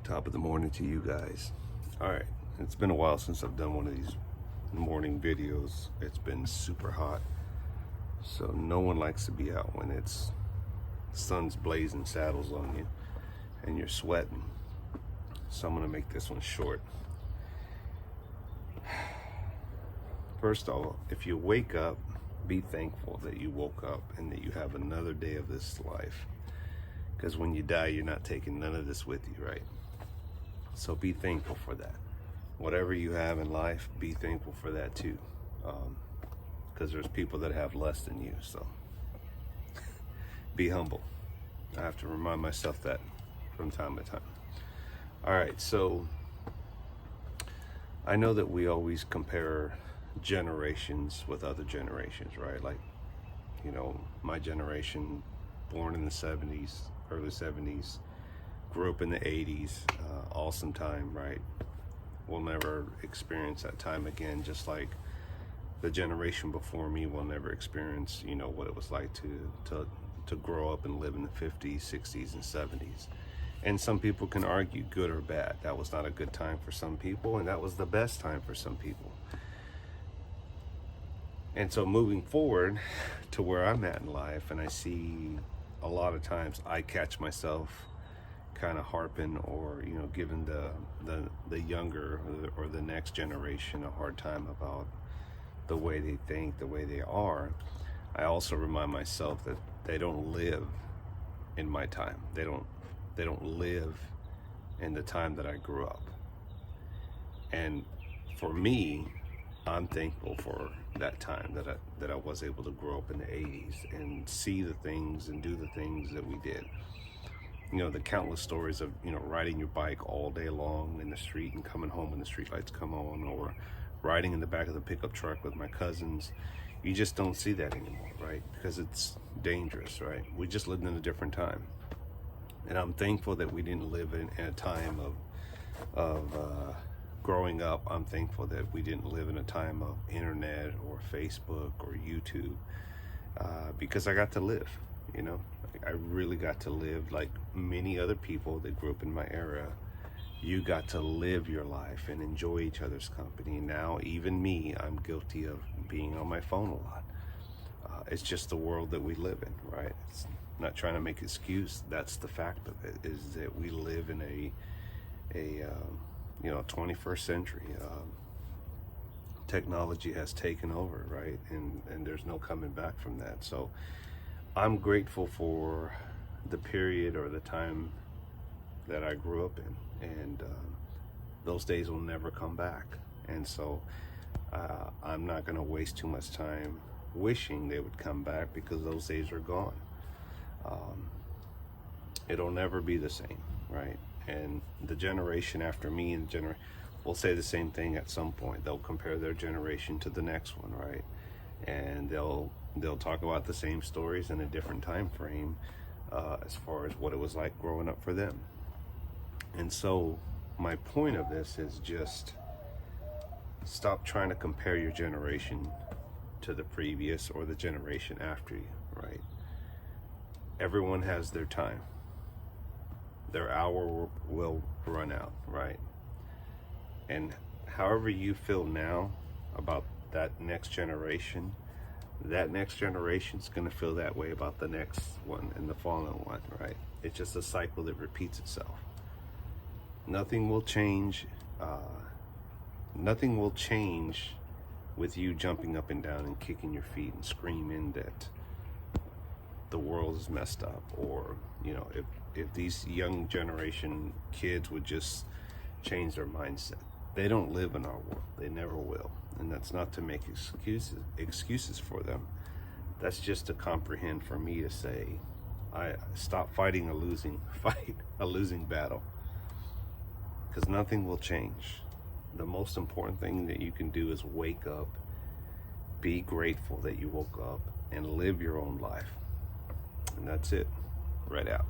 Top of the morning to you guys. All right, it's been a while since I've done one of these morning videos. It's been super hot, so no one likes to be out when it's sun's blazing saddles on you and you're sweating. So I'm gonna make this one short. First of all, if you wake up, be thankful that you woke up and that you have another day of this life. Because when you die, you're not taking none of this with you, right? So be thankful for that. Whatever you have in life, be thankful for that too. Because there's people that have less than you, so be humble. I have to remind myself that from time to time. All right, so I know that we always compare generations with other generations, right? Like, you know, my generation, born in the 70s, early 70s, grew up in the 80s, awesome time, right? We'll never experience that time again, just like the generation before me will never experience, you know, what it was like to grow up and live in the 50s, 60s, and 70s. And some people can argue good or bad. That was not a good time for some people, and that was the best time for some people. And so moving forward to where I'm at in life, and I see a lot of times I catch myself kind of harping or, you know, giving the younger or the next generation a hard time about the way they think, the way they are. I also remind myself that they don't live in my time. They don't live in the time that I grew up. And for me, I'm thankful for that time that I was able to grow up in the 80s and see the things and do the things that we did. You know, the countless stories of, you know, riding your bike all day long in the street and coming home when the street lights come on, or riding in the back of the pickup truck with my cousins. You just don't see that anymore, right? Because it's dangerous, right? We just lived in a different time. And I'm thankful that we didn't live in a time of growing up. I'm thankful that we didn't live in a time of internet or Facebook or YouTube, because I got to live, you know. I really got to live like many other people that grew up in my era. You got to live your life and enjoy each other's company. Now, even me, I'm guilty of being on my phone a lot. It's just the world that we live in, right? It's not trying to make excuse. That's the fact of it, is that we live in a you know, 21st century. Technology has taken over, right? And there's no coming back from that. So I'm grateful for the period or the time that I grew up in, and those days will never come back. And so I'm not going to waste too much time wishing they would come back, because those days are gone. It'll never be the same, right? And the generation after me and will say the same thing at some point. They'll compare their generation to the next one, right? And they'll talk about the same stories in a different time frame, as far as what it was like growing up for them. And so my point of this is just stop trying to compare your generation to the previous or the generation after you, right? Everyone has their time. Their hour will run out, right? And however you feel now about that next generation is going to feel that way about the next one and the following one, right? It's just a cycle that repeats itself. Nothing will change. Nothing will change with you jumping up and down and kicking your feet and screaming that the world is messed up, or, you know, if these young generation kids would just change their mindset. They don't live in our world. They never will. And that's not to make excuses for them. That's just to comprehend for me to say, I stop fighting a losing battle, because nothing will change. The most important thing that you can do is wake up, be grateful that you woke up, and live your own life. And that's it. Right out.